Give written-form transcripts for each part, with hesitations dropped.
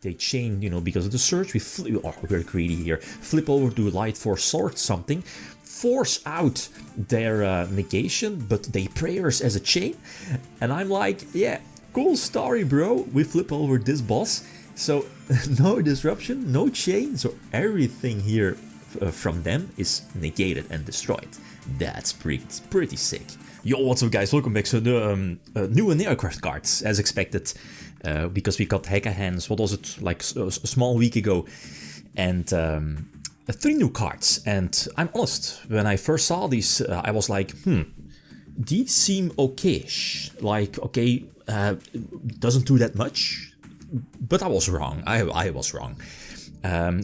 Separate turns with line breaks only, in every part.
they chain, you know, because of the search. We're greedy here. Flip over to Light Force Sword something, force out their negation, but they prayers as a chain. And I'm like, yeah, cool story, bro. We flip over this boss. So no disruption, no chain. So everything here from them is negated and destroyed. That's pretty sick. Yo, what's up guys, welcome back to the new Enneacraft cards, as expected, because we got Hacker Hands, what was it, like a small week ago, and 3 new cards. And I'm honest, when I first saw these, I was like, these seem okay-ish, like, okay, doesn't do that much, but I was wrong, I was wrong.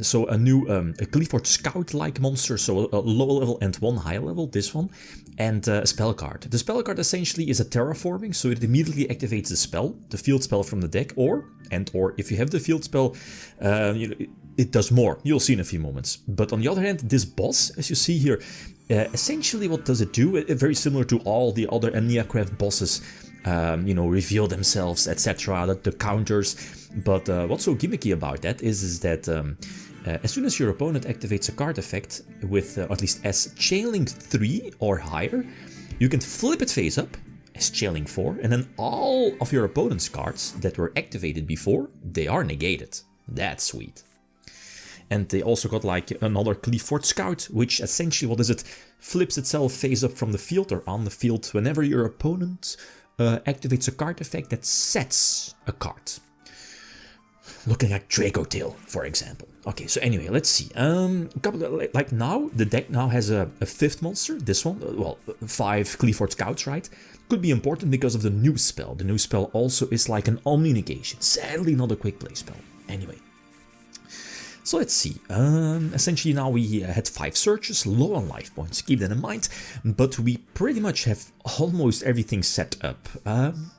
So a new a Clifford Scout-like monster, so a low level and 1 high level, this one, and a spell card. The spell card essentially is a terraforming, so it immediately activates the spell, the field spell from the deck, or if you have the field spell, it does more. You'll see in a few moments. But on the other hand, this boss, as you see here, essentially what does it do? Very similar to all the other Enneacraft bosses, reveal themselves, etc., the counters. But what's so gimmicky about that is that as soon as your opponent activates a card effect with at least as Chainlink 3 or higher, you can flip it face up as Chainlink 4, and then all of your opponent's cards that were activated before, they are negated. That's sweet. And they also got like another Clifford Scout, which essentially, what is it? Flips itself face up from the field or on the field whenever your opponent activates a card effect that sets a card. Looking like Draco Tail, for example. Okay, so anyway, let's see. Like now, the deck now has a 5th monster, this one. Well, 5 Clifford Scouts, right? Could be important because of the new spell. The new spell also is like an Omni negation. Sadly, not a quick play spell. Anyway. So let's see, essentially now we had 5 searches, low on life points, keep that in mind, but we pretty much have almost everything set up. I'm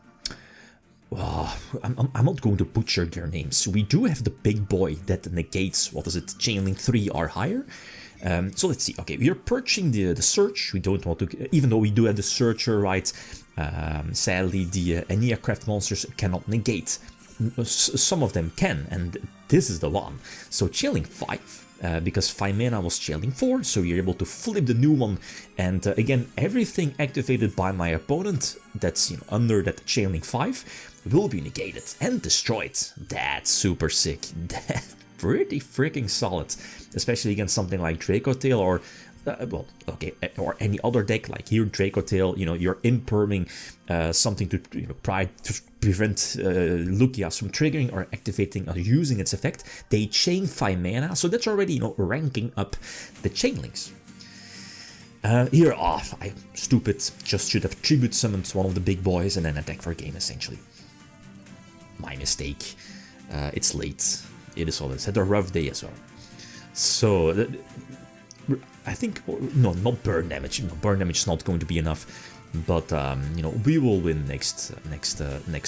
not going to butcher their names. We do have the big boy that negates, what is it, Chainlink 3 or higher. So let's see, okay, we are purging the search. We don't want to, even though we do have the searcher, right, sadly the Enneacraft monsters cannot negate. Some of them can, and this is the one. So Chainlink 5, because 5 mana was Chainlink 4, so you're able to flip the new one, and again, everything activated by my opponent that's under that Chainlink 5 will be negated and destroyed. That's super sick. That's pretty freaking solid, especially against something like Draco Tail or or any other deck, like here Draco Tail, you're imperming something to prevent Lugias from triggering or activating or using its effect. They chain 5 mana, so that's already ranking up the chain links. Here, I stupid, just should have tribute summoned one of the big boys and then attack for a game essentially. My mistake. It's late. It is all. It's had a rough day as well. So I think, no, not burn damage. Burn damage is not going to be enough, but we will win next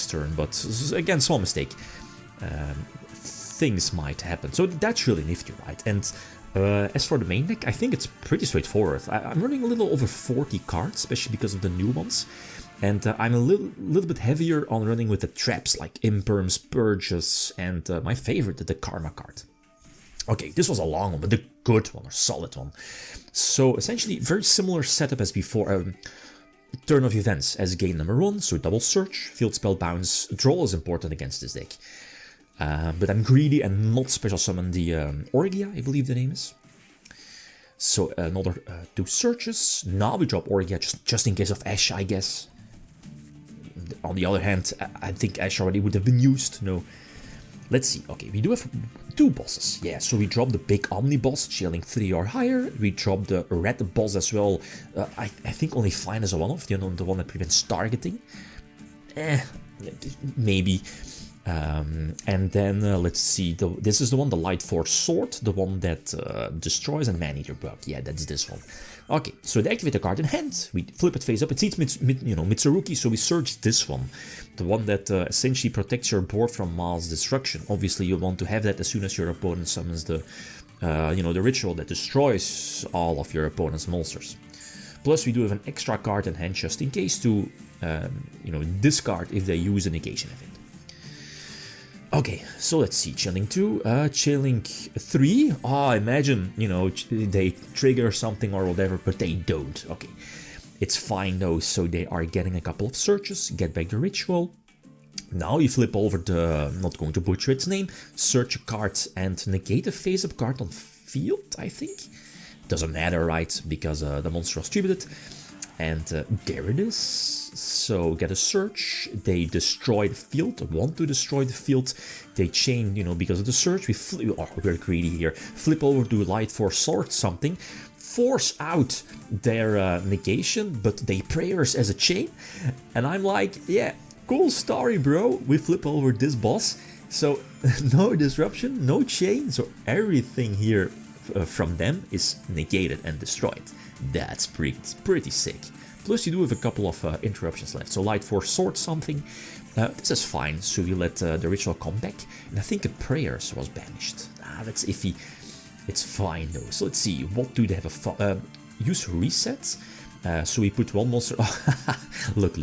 turn. But again, small mistake. Things might happen, so that's really nifty, right? And as for the main deck, I think it's pretty straightforward. I'm running a little over 40 cards, especially because of the new ones, and I'm a little bit heavier on running with the traps like Imperms, Purges, and my favorite, the Karma card. Okay, this was a long one, but a good one, or solid one. So essentially, very similar setup as before. Turn of events as game number 1, so double search, field spell bounce, draw is important against this deck. But I'm greedy and not special summon the Orgia, I believe the name is. So another 2 searches. Now we drop Orgia just in case of Ash, I guess. On the other hand, I think Ash already would have been used. No. Let's see. Okay, we do have 2 bosses. Yeah, so we drop the big Omni boss, Chainlink 3 or higher. We drop the red boss as well. I think only fine as a one-off, the one that prevents targeting. Maybe. And then let's see. This is the one, the Light Force Sword, the one that destroys and Man-Eater Bug. Yeah, that's this one. Okay, so they activate a card in hand. We flip it face up. It sees Mitsurugi, so we search this one, the one that essentially protects your board from mass destruction. Obviously, you want to have that as soon as your opponent summons the ritual that destroys all of your opponent's monsters. Plus, we do have an extra card in hand just in case to, discard if they use a negation event. Okay, so let's see, Chilling 2, Chilling 3, imagine, you know, they trigger something or whatever, but they don't. Okay, it's fine though, so they are getting a couple of searches, get back the ritual. Now you flip over the, I'm not going to butcher its name, search a card and negate a face-up card on field, I think? Doesn't matter, right, because the monster was distributed. And there it is. So get a search, they destroy the field, want to destroy the field, they chain, you know, because of the search, we're greedy here, flip over to light for sort something, force out their negation, but they prayers as a chain, and I'm like, yeah, cool story, bro, we flip over this boss, so no disruption, no chain, so everything here from them is negated and destroyed. That's pretty sick. Plus you do have a couple of interruptions left, so light force sort something, this is fine, so you let the ritual come back, and I think a prayers was banished. That's iffy, it's fine though. So let's see, what do they have use resets, so we put one monster, look,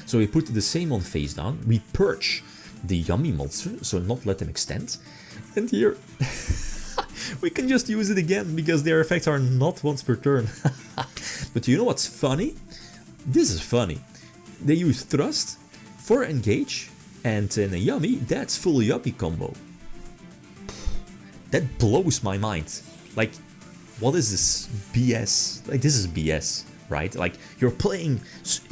so we put the same on face down, we purge the yummy monster, so not let them extend, and here we can just use it again, because their effects are not once per turn. But you know what's funny? This is funny. They use Thrust for Engage, and in a Yummy, that's full Yummy combo. That blows my mind. Like, what is this BS? Like, this is BS, right? Like, you're playing,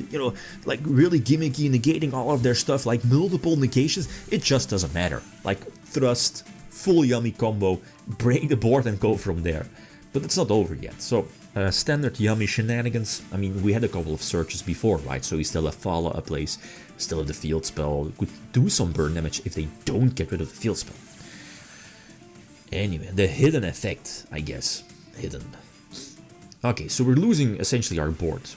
you know, like really gimmicky, negating all of their stuff, like multiple negations, it just doesn't matter. Like, Thrust, full Yummy combo, break the board and go from there. But it's not over yet, so standard Yummy shenanigans. I mean, we had a couple of searches before, right? So we still have follow-up plays, still have the field spell, could do some burn damage if they don't get rid of the field spell. Anyway, the hidden effect, I guess. Hidden. Okay, so we're losing essentially our board.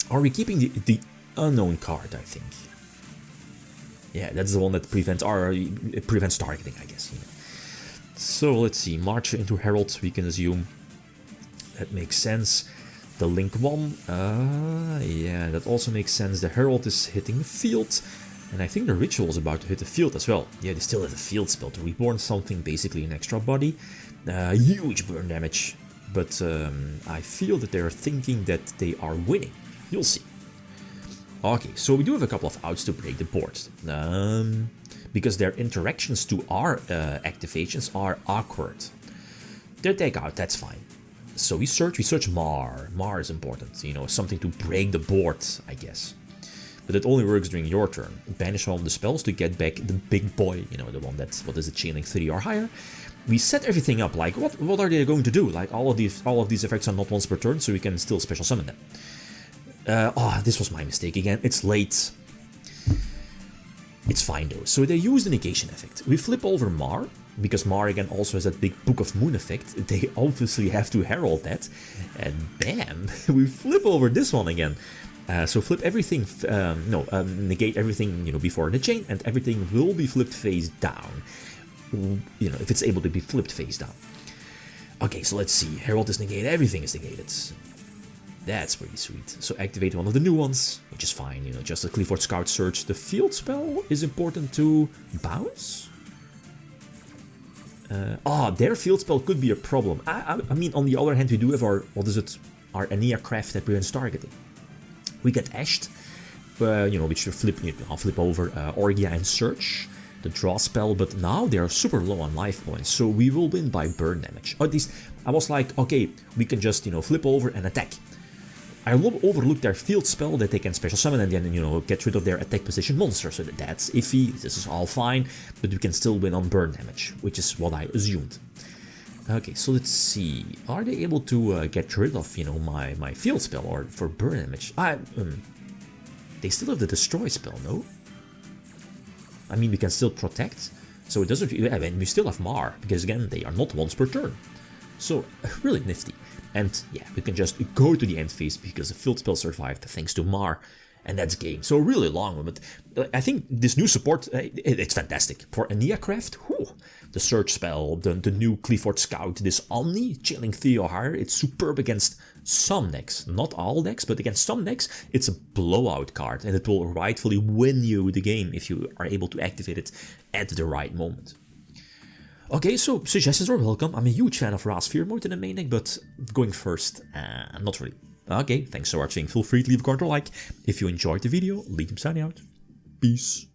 Are we keeping the unknown card, I think? Yeah, that's the one that prevents targeting, I guess. You know. So let's see, March into Herald, we can assume. That makes sense. The Link 1, yeah, that also makes sense. The Herald is hitting the field, and I think the Ritual is about to hit the field as well. Yeah, they still have a field spell to reborn something, basically an extra body. Huge burn damage, but I feel that they are thinking that they are winning. You'll see. Okay, so we do have a couple of outs to break the board. Because their interactions to our activations are awkward. Their take out, that's fine. So we search Mar. Mar is important, you know, something to break the board, I guess. But it only works during your turn. Banish one of the spells to get back the big boy, you know, the one that's, what is it, chaining 3 or higher. We set everything up, like, what are they going to do? Like, all of these effects are not once per turn, so we can still special summon them. This was my mistake again, it's late. It's fine though, so they use the negation effect. We flip over Mar, because Mar again also has that big Book of Moon effect. They obviously have to herald that, and bam, we flip over this one again. So flip everything, negate everything, you know, before the chain, and everything will be flipped face down. You know, if it's able to be flipped face down. Okay, so let's see, Herald is negated, everything is negated. That's pretty sweet. So activate one of the new ones, which is fine, you know, just a Clifford Scout search. The field spell is important to bounce? Their field spell could be a problem. I mean, on the other hand, we do have our, our Enneacraft that prevents targeting. We get Ashed, you know, which I'll flip over Orgia and Search, the draw spell, but now they are super low on life points, so we will win by burn damage. Or at least, I was like, okay, we can just, you know, flip over and attack. I overlooked their field spell that they can special summon and then, you know, get rid of their attack position monster, so that's iffy, this is all fine, but we can still win on burn damage, which is what I assumed. Okay, so let's see, are they able to get rid of, you know, my field spell or for burn damage? They still have the destroy spell, no? I mean, we can still protect, so it doesn't, and we still have Mar, because again, they are not once per turn. So, really nifty. And yeah, we can just go to the end phase because the field spell survived thanks to Mar. And that's game. So a really long one, but I think this new support, it's fantastic. For Enneacraft, the search spell, the new Clifford Scout, this Omni, chilling Theo higher, it's superb against some decks. Not all decks, but against some decks, it's a blowout card, and it will rightfully win you the game if you are able to activate it at the right moment. Okay, so suggestions are welcome. I'm a huge fan of Raz Fear mode in the main deck, but going first, not really. Okay, thanks for watching. Feel free to leave a comment or like. If you enjoyed the video, leave them signing out. Peace.